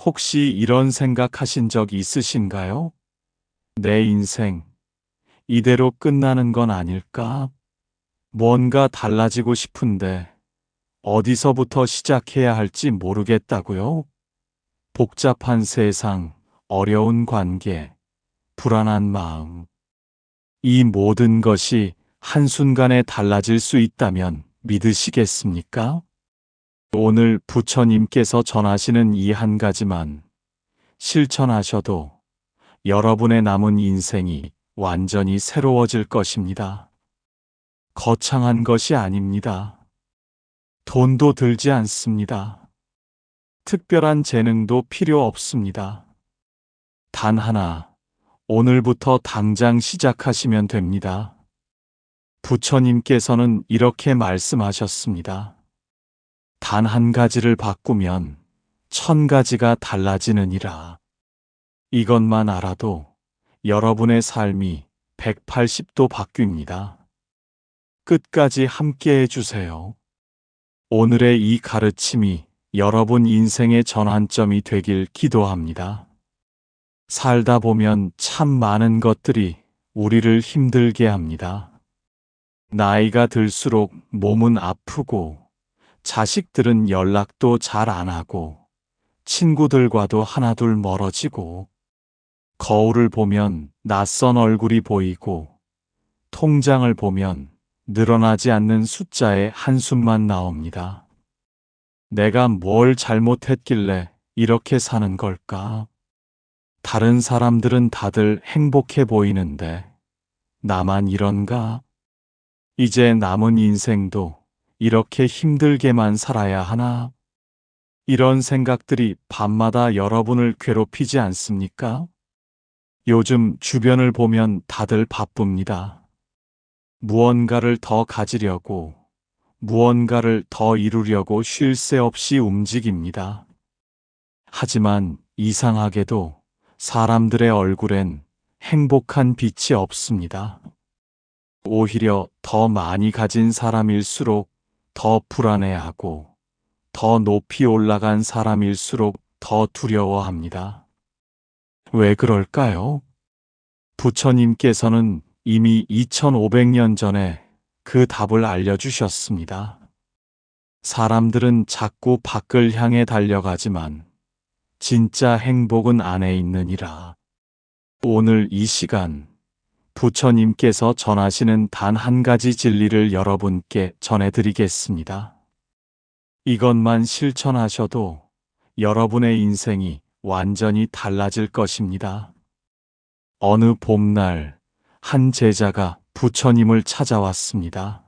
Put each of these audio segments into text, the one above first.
혹시 이런 생각하신 적 있으신가요? 내 인생, 이대로 끝나는 건 아닐까? 뭔가 달라지고 싶은데, 어디서부터 시작해야 할지 모르겠다고요? 복잡한 세상, 어려운 관계, 불안한 마음. 이 모든 것이 한순간에 달라질 수 있다면 믿으시겠습니까? 오늘 부처님께서 전하시는 이 한 가지만 실천하셔도 여러분의 남은 인생이 완전히 새로워질 것입니다. 거창한 것이 아닙니다. 돈도 들지 않습니다. 특별한 재능도 필요 없습니다. 단 하나, 오늘부터 당장 시작하시면 됩니다. 부처님께서는 이렇게 말씀하셨습니다. 단 한 가지를 바꾸면 1000가지가 달라지느니라. 이것만 알아도 여러분의 삶이 180도 바뀝니다. 끝까지 함께 해주세요. 오늘의 이 가르침이 여러분 인생의 전환점이 되길 기도합니다. 살다 보면 참 많은 것들이 우리를 힘들게 합니다. 나이가 들수록 몸은 아프고, 자식들은 연락도 잘 안 하고, 친구들과도 하나둘 멀어지고, 거울을 보면 낯선 얼굴이 보이고, 통장을 보면 늘어나지 않는 숫자의 한숨만 나옵니다. 내가 뭘 잘못했길래 이렇게 사는 걸까? 다른 사람들은 다들 행복해 보이는데 나만 이런가? 이제 남은 인생도 이렇게 힘들게만 살아야 하나? 이런 생각들이 밤마다 여러분을 괴롭히지 않습니까? 요즘 주변을 보면 다들 바쁩니다. 무언가를 더 가지려고, 무언가를 더 이루려고 쉴 새 없이 움직입니다. 하지만 이상하게도 사람들의 얼굴엔 행복한 빛이 없습니다. 오히려 더 많이 가진 사람일수록 더 불안해하고, 더 높이 올라간 사람일수록 더 두려워합니다. 왜 그럴까요? 부처님께서는 이미 2500년 전에 그 답을 알려주셨습니다. 사람들은 자꾸 밖을 향해 달려가지만 진짜 행복은 안에 있느니라. 오늘 이 시간 부처님께서 전하시는 단 한 가지 진리를 여러분께 전해드리겠습니다. 이것만 실천하셔도 여러분의 인생이 완전히 달라질 것입니다. 어느 봄날 한 제자가 부처님을 찾아왔습니다.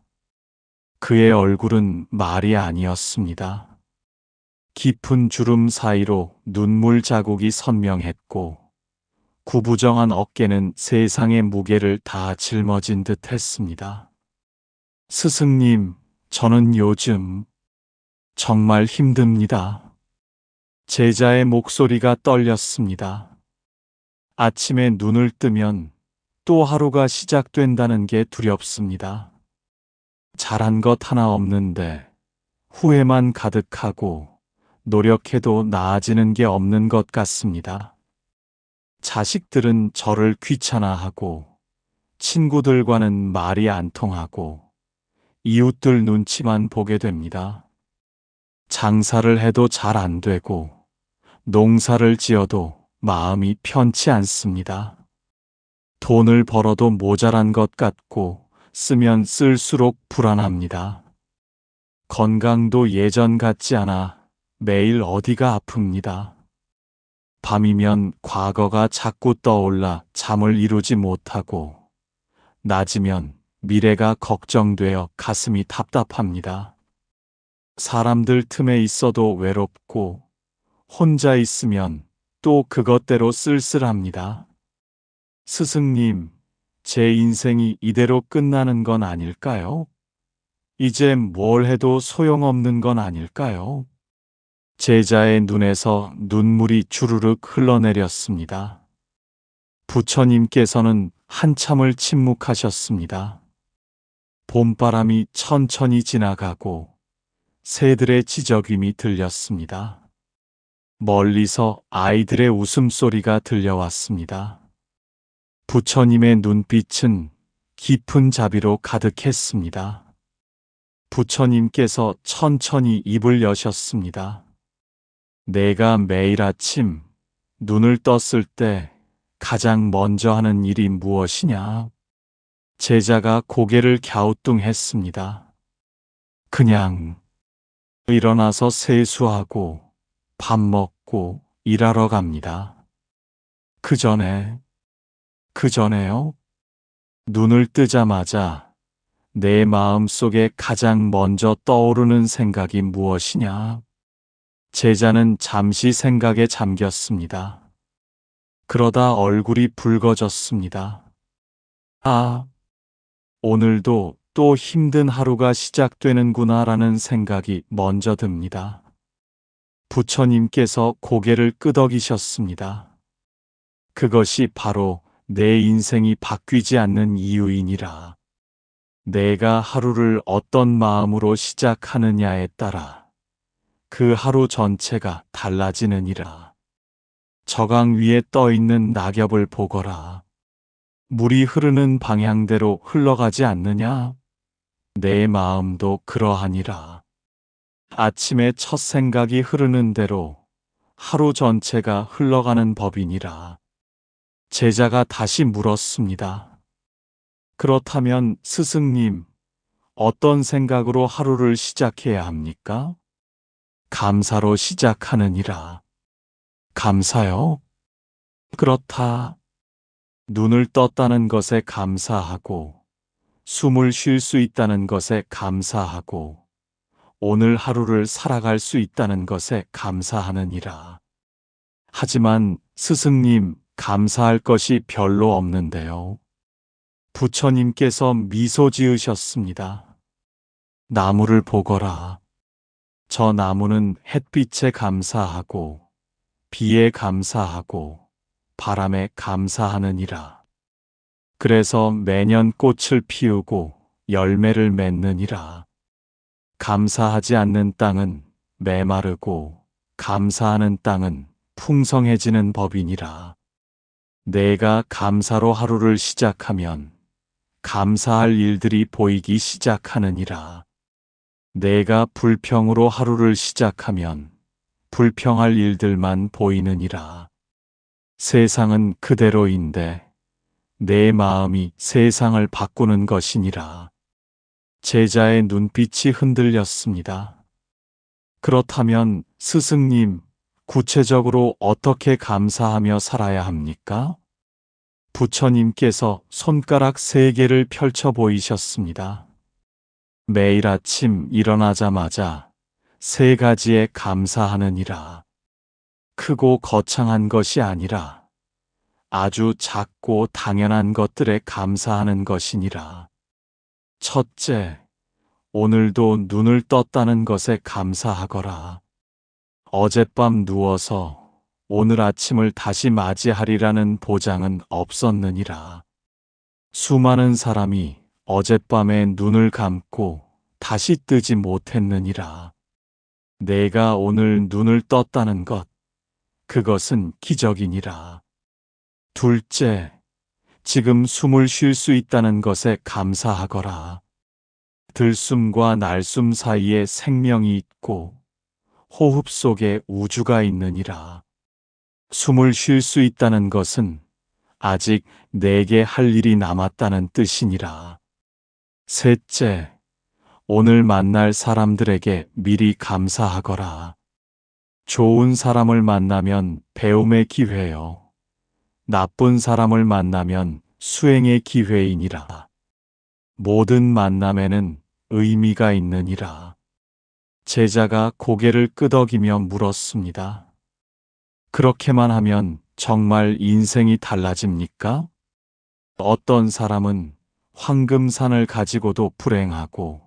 그의 얼굴은 말이 아니었습니다. 깊은 주름 사이로 눈물 자국이 선명했고, 구부정한 어깨는 세상의 무게를 다 짊어진 듯 했습니다. 스승님, 저는 요즘 정말 힘듭니다. 제자의 목소리가 떨렸습니다. 아침에 눈을 뜨면 또 하루가 시작된다는 게 두렵습니다. 잘한 것 하나 없는데 후회만 가득하고 노력해도 나아지는 게 없는 것 같습니다. 자식들은 저를 귀찮아하고 친구들과는 말이 안 통하고 이웃들 눈치만 보게 됩니다. 장사를 해도 잘 안 되고 농사를 지어도 마음이 편치 않습니다. 돈을 벌어도 모자란 것 같고 쓰면 쓸수록 불안합니다. 건강도 예전 같지 않아 매일 어디가 아픕니다. 밤이면 과거가 자꾸 떠올라 잠을 이루지 못하고 낮이면 미래가 걱정되어 가슴이 답답합니다. 사람들 틈에 있어도 외롭고 혼자 있으면 또 그것대로 쓸쓸합니다. 스승님, 제 인생이 이대로 끝나는 건 아닐까요? 이제 뭘 해도 소용없는 건 아닐까요? 제자의 눈에서 눈물이 주르륵 흘러내렸습니다. 부처님께서는 한참을 침묵하셨습니다. 봄바람이 천천히 지나가고 새들의 지저귀이 들렸습니다. 멀리서 아이들의 웃음소리가 들려왔습니다. 부처님의 눈빛은 깊은 자비로 가득했습니다. 부처님께서 천천히 입을 여셨습니다. 내가 매일 아침 눈을 떴을 때 가장 먼저 하는 일이 무엇이냐? 제자가 고개를 갸우뚱했습니다. 그냥 일어나서 세수하고 밥 먹고 일하러 갑니다. 그 전에요? 눈을 뜨자마자 내 마음속에 가장 먼저 떠오르는 생각이 무엇이냐? 제자는 잠시 생각에 잠겼습니다. 그러다 얼굴이 붉어졌습니다. 아, 오늘도 또 힘든 하루가 시작되는구나라는 생각이 먼저 듭니다. 부처님께서 고개를 끄덕이셨습니다. 그것이 바로 내 인생이 바뀌지 않는 이유이니라. 내가 하루를 어떤 마음으로 시작하느냐에 따라 그 하루 전체가 달라지느니라. 저강 위에 떠 있는 낙엽을 보거라. 물이 흐르는 방향대로 흘러가지 않느냐? 내 마음도 그러하니라. 아침에 첫 생각이 흐르는 대로 하루 전체가 흘러가는 법이니라. 제자가 다시 물었습니다. 그렇다면 스승님, 어떤 생각으로 하루를 시작해야 합니까? 감사로 시작하느니라. 감사요? 그렇다. 눈을 떴다는 것에 감사하고, 숨을 쉴 수 있다는 것에 감사하고, 오늘 하루를 살아갈 수 있다는 것에 감사하느니라. 하지만 스승님, 감사할 것이 별로 없는데요. 부처님께서 미소 지으셨습니다. 나무를 보거라. 저 나무는 햇빛에 감사하고, 비에 감사하고, 바람에 감사하느니라. 그래서 매년 꽃을 피우고 열매를 맺느니라. 감사하지 않는 땅은 메마르고 감사하는 땅은 풍성해지는 법이니라. 내가 감사로 하루를 시작하면 감사할 일들이 보이기 시작하느니라. 내가 불평으로 하루를 시작하면 불평할 일들만 보이느니라. 세상은 그대로인데 내 마음이 세상을 바꾸는 것이니라. 제자의 눈빛이 흔들렸습니다. 그렇다면 스승님, 구체적으로 어떻게 감사하며 살아야 합니까? 부처님께서 손가락 3개를 펼쳐 보이셨습니다. 매일 아침 일어나자마자 3가지에 감사하느니라. 크고 거창한 것이 아니라 아주 작고 당연한 것들에 감사하는 것이니라. 첫째, 오늘도 눈을 떴다는 것에 감사하거라. 어젯밤 누워서 오늘 아침을 다시 맞이하리라는 보장은 없었느니라. 수많은 사람이 어젯밤에 눈을 감고 다시 뜨지 못했느니라. 내가 오늘 눈을 떴다는 것, 그것은 기적이니라. 둘째, 지금 숨을 쉴 수 있다는 것에 감사하거라. 들숨과 날숨 사이에 생명이 있고 호흡 속에 우주가 있느니라. 숨을 쉴 수 있다는 것은 아직 내게 할 일이 남았다는 뜻이니라. 셋째, 오늘 만날 사람들에게 미리 감사하거라. 좋은 사람을 만나면 배움의 기회요. 나쁜 사람을 만나면 수행의 기회이니라. 모든 만남에는 의미가 있느니라. 제자가 고개를 끄덕이며 물었습니다. 그렇게만 하면 정말 인생이 달라집니까? 어떤 사람은 황금산을 가지고도 불행하고,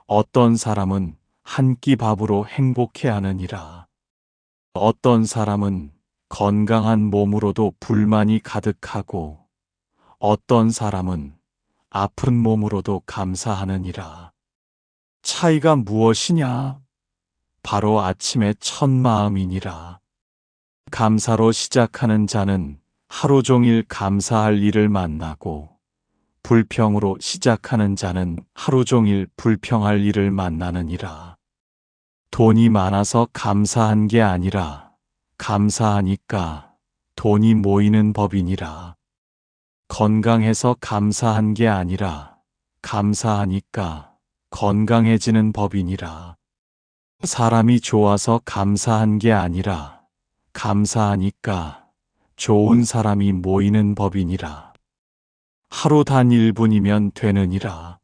어떤 사람은 한 끼 밥으로 행복해하느니라. 어떤 사람은 건강한 몸으로도 불만이 가득하고, 어떤 사람은 아픈 몸으로도 감사하느니라. 차이가 무엇이냐? 바로 아침의 첫 마음이니라. 감사로 시작하는 자는 하루 종일 감사할 일을 만나고, 불평으로 시작하는 자는 하루 종일 불평할 일을 만나느니라. 돈이 많아서 감사한 게 아니라 감사하니까 돈이 모이는 법이니라. 건강해서 감사한 게 아니라 감사하니까 건강해지는 법이니라. 사람이 좋아서 감사한 게 아니라 감사하니까 좋은 사람이 모이는 법이니라. 하루 단 1분이면 되느니라.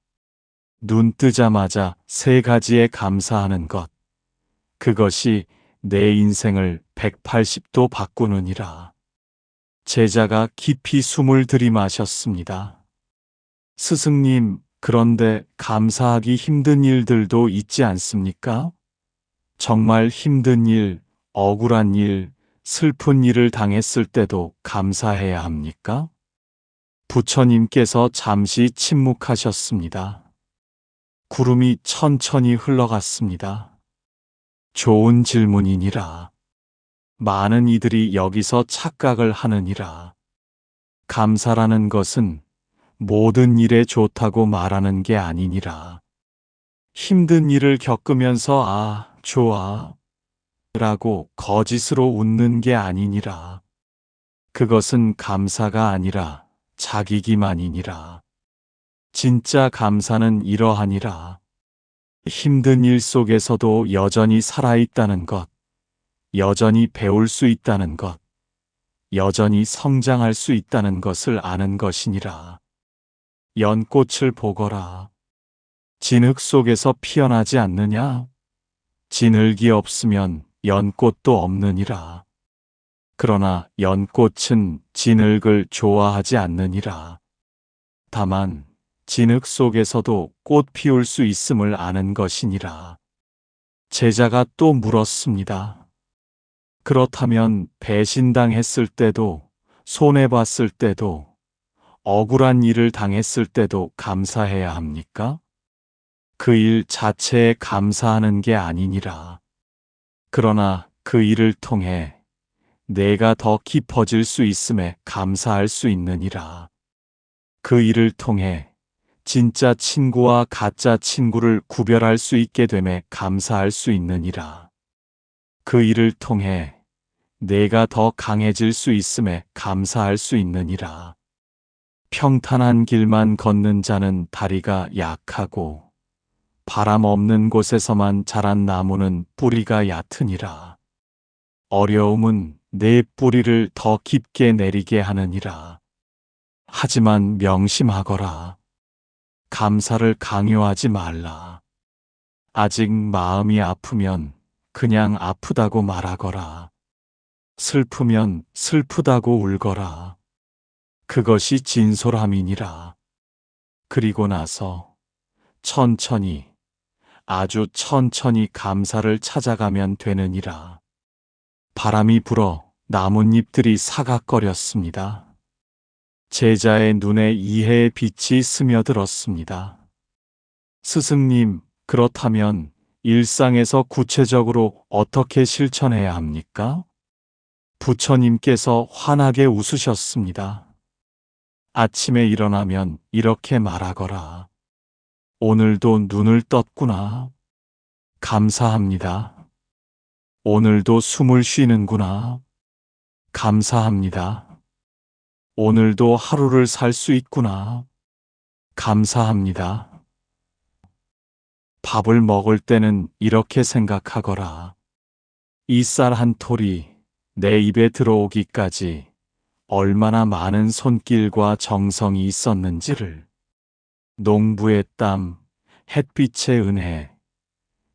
눈 뜨자마자 3가지에 감사하는 것. 그것이 내 인생을 180도 바꾸느니라. 제자가 깊이 숨을 들이마셨습니다. 스승님, 그런데 감사하기 힘든 일들도 있지 않습니까? 정말 힘든 일, 억울한 일, 슬픈 일을 당했을 때도 감사해야 합니까? 부처님께서 잠시 침묵하셨습니다. 구름이 천천히 흘러갔습니다. 좋은 질문이니라. 많은 이들이 여기서 착각을 하느니라. 감사라는 것은 모든 일에 좋다고 말하는 게 아니니라. 힘든 일을 겪으면서 좋아 라고 거짓으로 웃는 게 아니니라. 그것은 감사가 아니라 자기기만이니라. 진짜 감사는 이러하니라. 힘든 일 속에서도 여전히 살아있다는 것, 여전히 배울 수 있다는 것, 여전히 성장할 수 있다는 것을 아는 것이니라. 연꽃을 보거라. 진흙 속에서 피어나지 않느냐? 진흙이 없으면 연꽃도 없느니라. 그러나 연꽃은 진흙을 좋아하지 않느니라. 다만 진흙 속에서도 꽃 피울 수 있음을 아는 것이니라. 제자가 또 물었습니다. 그렇다면 배신당했을 때도, 손해봤을 때도, 억울한 일을 당했을 때도 감사해야 합니까? 그 일 자체에 감사하는 게 아니니라. 그러나 그 일을 통해 내가 더 깊어질 수 있음에 감사할 수 있느니라. 그 일을 통해 진짜 친구와 가짜 친구를 구별할 수 있게 됨에 감사할 수 있느니라. 그 일을 통해 내가 더 강해질 수 있음에 감사할 수 있느니라. 평탄한 길만 걷는 자는 다리가 약하고 바람 없는 곳에서만 자란 나무는 뿌리가 얕으니라. 어려움은 내 뿌리를 더 깊게 내리게 하느니라. 하지만 명심하거라. 감사를 강요하지 말라. 아직 마음이 아프면 그냥 아프다고 말하거라. 슬프면 슬프다고 울거라. 그것이 진솔함이니라. 그리고 나서 천천히, 아주 천천히 감사를 찾아가면 되느니라. 바람이 불어 나뭇잎들이 사각거렸습니다. 제자의 눈에 이해의 빛이 스며들었습니다. 스승님, 그렇다면 일상에서 구체적으로 어떻게 실천해야 합니까? 부처님께서 환하게 웃으셨습니다. 아침에 일어나면 이렇게 말하거라. 오늘도 눈을 떴구나. 감사합니다. 오늘도 숨을 쉬는구나. 감사합니다. 오늘도 하루를 살 수 있구나. 감사합니다. 밥을 먹을 때는 이렇게 생각하거라. 이 쌀 한 톨이 내 입에 들어오기까지 얼마나 많은 손길과 정성이 있었는지를. 농부의 땀, 햇빛의 은혜,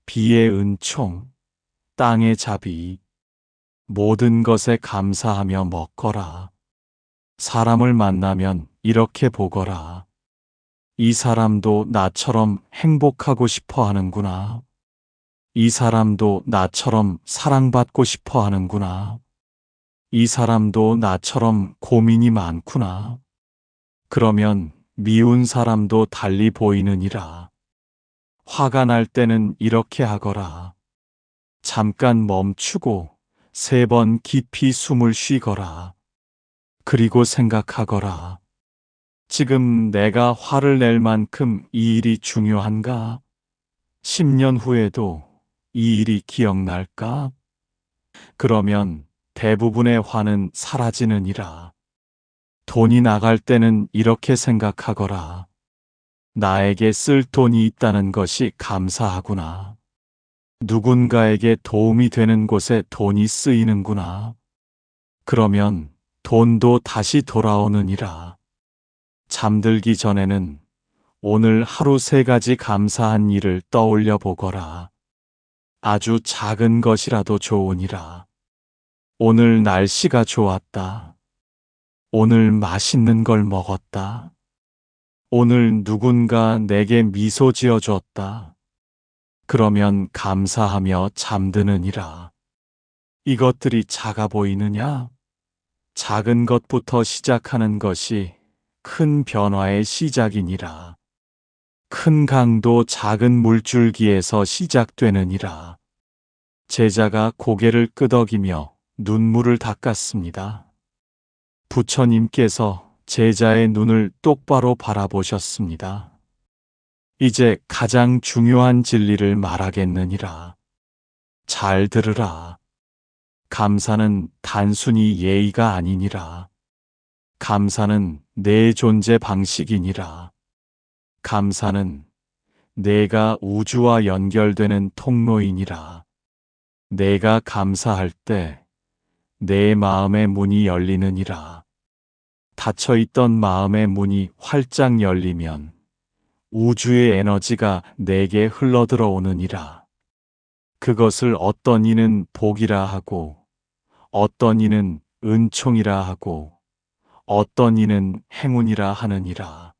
비의 은총, 땅의 자비, 모든 것에 감사하며 먹거라. 사람을 만나면 이렇게 보거라. 이 사람도 나처럼 행복하고 싶어 하는구나. 이 사람도 나처럼 사랑받고 싶어 하는구나. 이 사람도 나처럼 고민이 많구나. 그러면 미운 사람도 달리 보이느니라. 화가 날 때는 이렇게 하거라. 잠깐 멈추고 3번 깊이 숨을 쉬거라. 그리고 생각하거라. 지금 내가 화를 낼 만큼 이 일이 중요한가? 10년 후에도 이 일이 기억날까? 그러면 대부분의 화는 사라지느니라. 돈이 나갈 때는 이렇게 생각하거라. 나에게 쓸 돈이 있다는 것이 감사하구나. 누군가에게 도움이 되는 곳에 돈이 쓰이는구나. 그러면 돈도 다시 돌아오느니라. 잠들기 전에는 오늘 하루 3가지 감사한 일을 떠올려 보거라. 아주 작은 것이라도 좋으니라. 오늘 날씨가 좋았다. 오늘 맛있는 걸 먹었다. 오늘 누군가 내게 미소 지어 줬다. 그러면 감사하며 잠드느니라. 이것들이 작아 보이느냐? 작은 것부터 시작하는 것이 큰 변화의 시작이니라. 큰 강도 작은 물줄기에서 시작되느니라. 제자가 고개를 끄덕이며 눈물을 닦았습니다. 부처님께서 제자의 눈을 똑바로 바라보셨습니다. 이제 가장 중요한 진리를 말하겠느니라. 잘 들으라. 감사는 단순히 예의가 아니니라. 감사는 내 존재 방식이니라. 감사는 내가 우주와 연결되는 통로이니라. 내가 감사할 때 내 마음의 문이 열리느니라. 닫혀있던 마음의 문이 활짝 열리면 우주의 에너지가 내게 흘러들어오느니라. 그것을 어떤 이는 복이라 하고, 어떤 이는 은총이라 하고, 어떤 이는 행운이라 하느니라.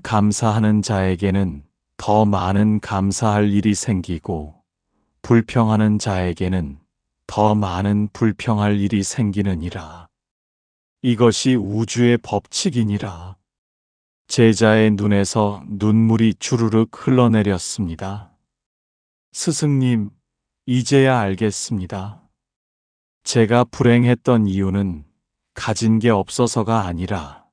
감사하는 자에게는 더 많은 감사할 일이 생기고, 불평하는 자에게는 더 많은 불평할 일이 생기느니라. 이것이 우주의 법칙이니라. 제자의 눈에서 눈물이 주르륵 흘러내렸습니다. 스승님, 이제야 알겠습니다. 제가 불행했던 이유는 가진 게 없어서가 아니라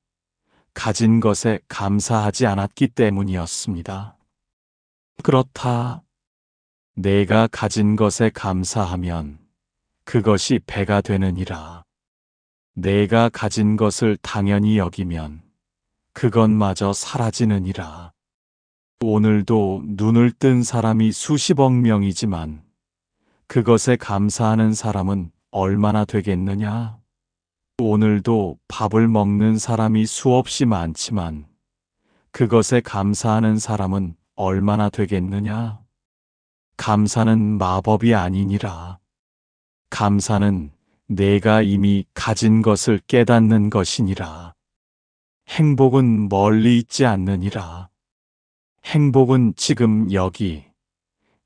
가진 것에 감사하지 않았기 때문이었습니다. 그렇다. 내가 가진 것에 감사하면 그것이 배가 되느니라. 내가 가진 것을 당연히 여기면 그것마저 사라지느니라. 오늘도 눈을 뜬 사람이 수십억 명이지만 그것에 감사하는 사람은 얼마나 되겠느냐? 오늘도 밥을 먹는 사람이 수없이 많지만 그것에 감사하는 사람은 얼마나 되겠느냐? 감사는 마법이 아니니라. 감사는 내가 이미 가진 것을 깨닫는 것이니라. 행복은 멀리 있지 않느니라. 행복은 지금 여기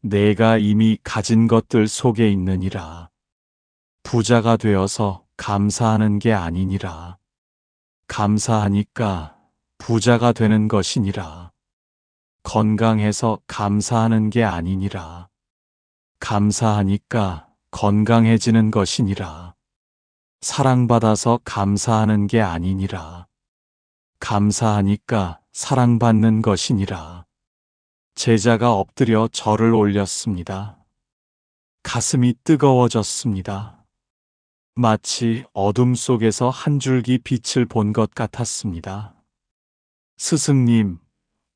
내가 이미 가진 것들 속에 있느니라. 부자가 되어서 감사하는 게 아니니라. 감사하니까 부자가 되는 것이니라. 건강해서 감사하는 게 아니니라. 감사하니까 건강해지는 것이니라. 사랑받아서 감사하는 게 아니니라. 감사하니까 사랑받는 것이니라. 제자가 엎드려 절을 올렸습니다. 가슴이 뜨거워졌습니다. 마치 어둠 속에서 한 줄기 빛을 본 것 같았습니다. 스승님,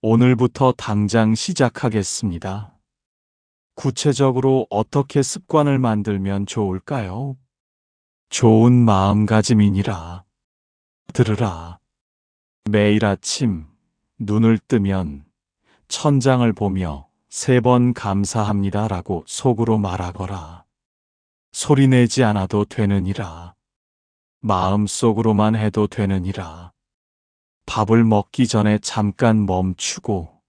오늘부터 당장 시작하겠습니다. 구체적으로 어떻게 습관을 만들면 좋을까요? 좋은 마음가짐이니라. 들으라. 매일 아침 눈을 뜨면 천장을 보며 3번 감사합니다라고 속으로 말하거라. 소리내지 않아도 되느니라. 마음속으로만 해도 되느니라. 밥을 먹기 전에 잠깐 멈추고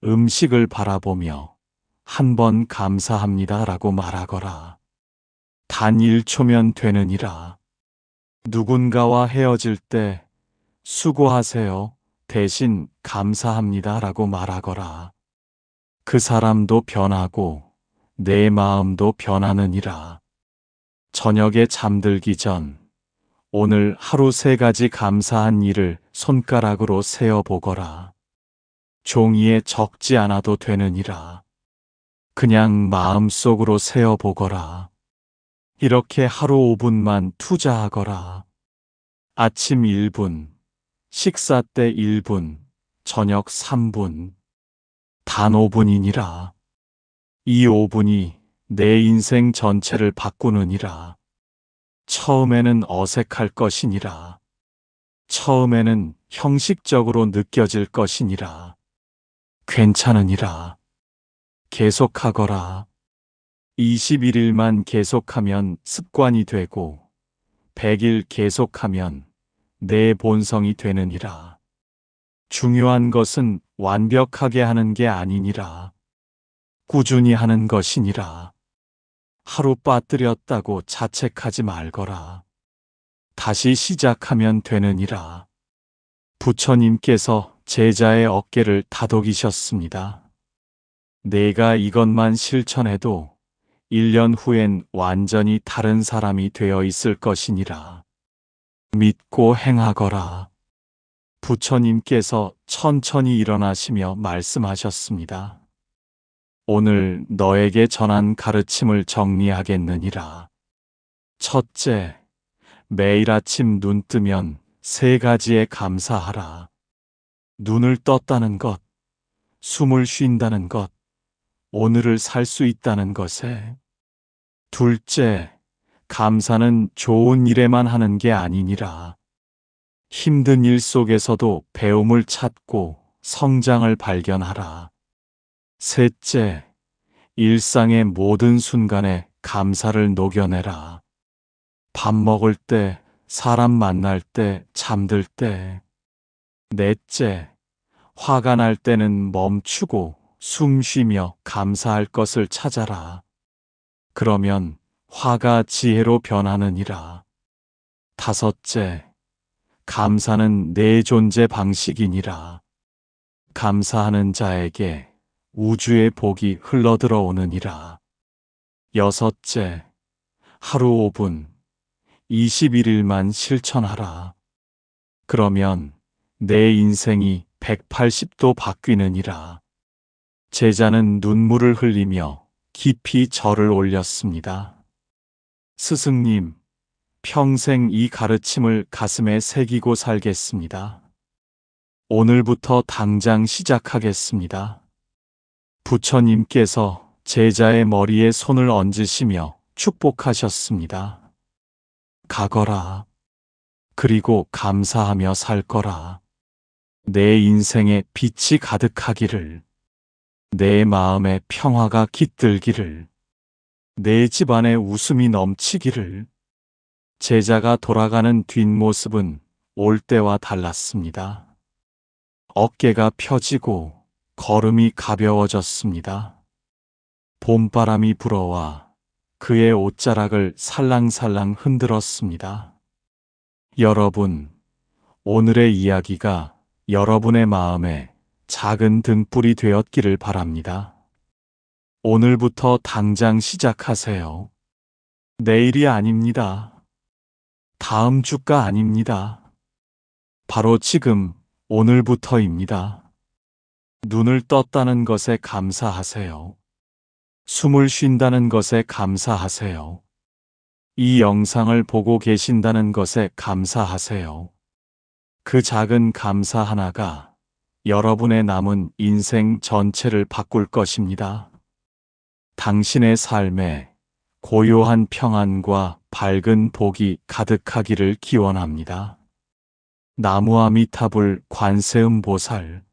음식을 바라보며 1번 감사합니다라고 말하거라. 단 1초면 되느니라. 누군가와 헤어질 때 수고하세요. 대신 감사합니다라고 말하거라. 그 사람도 변하고 내 마음도 변하느니라. 저녁에 잠들기 전 오늘 하루 3가지 감사한 일을 손가락으로 세어보거라. 종이에 적지 않아도 되느니라. 그냥 마음속으로 세어보거라. 이렇게 하루 5분만 투자하거라. 아침 1분, 식사 때 1분, 저녁 3분, 단 5분이니라. 이 5분이 내 인생 전체를 바꾸느니라. 처음에는 어색할 것이니라. 처음에는 형식적으로 느껴질 것이니라. 괜찮으니라. 계속하거라. 21일만 계속하면 습관이 되고 100일 계속하면 내 본성이 되느니라. 중요한 것은 완벽하게 하는 게 아니니라. 꾸준히 하는 것이니라. 하루 빠뜨렸다고 자책하지 말거라. 다시 시작하면 되느니라. 부처님께서 제자의 어깨를 다독이셨습니다. 내가 이것만 실천해도 1년 후엔 완전히 다른 사람이 되어 있을 것이니라. 믿고 행하거라. 부처님께서 천천히 일어나시며 말씀하셨습니다. 오늘 너에게 전한 가르침을 정리하겠느니라. 첫째, 매일 아침 눈 뜨면 3가지에 감사하라. 눈을 떴다는 것, 숨을 쉰다는 것, 오늘을 살 수 있다는 것에. 둘째, 감사는 좋은 일에만 하는 게 아니니라. 힘든 일 속에서도 배움을 찾고 성장을 발견하라. 셋째, 일상의 모든 순간에 감사를 녹여내라. 밥 먹을 때, 사람 만날 때, 잠들 때. 넷째, 화가 날 때는 멈추고 숨 쉬며 감사할 것을 찾아라. 그러면 화가 지혜로 변하느니라. 다섯째, 감사는 내 존재 방식이니라. 감사하는 자에게 우주의 복이 흘러들어오느니라. 여섯째, 하루 5분, 21일만 실천하라. 그러면 내 인생이 180도 바뀌느니라. 제자는 눈물을 흘리며 깊이 절을 올렸습니다. 스승님, 평생 이 가르침을 가슴에 새기고 살겠습니다. 오늘부터 당장 시작하겠습니다. 부처님께서 제자의 머리에 손을 얹으시며 축복하셨습니다. 가거라. 그리고 감사하며 살 거라. 내 인생에 빛이 가득하기를. 내 마음에 평화가 깃들기를. 내 집안에 웃음이 넘치기를. 제자가 돌아가는 뒷모습은 올 때와 달랐습니다. 어깨가 펴지고 걸음이 가벼워졌습니다. 봄바람이 불어와 그의 옷자락을 살랑살랑 흔들었습니다. 여러분, 오늘의 이야기가 여러분의 마음에 작은 등불이 되었기를 바랍니다. 오늘부터 당장 시작하세요. 내일이 아닙니다. 다음 주가 아닙니다. 바로 지금, 오늘부터입니다. 눈을 떴다는 것에 감사하세요. 숨을 쉰다는 것에 감사하세요. 이 영상을 보고 계신다는 것에 감사하세요. 그 작은 감사 하나가 여러분의 남은 인생 전체를 바꿀 것입니다. 당신의 삶에 고요한 평안과 밝은 복이 가득하기를 기원합니다. 나무아미타불 관세음보살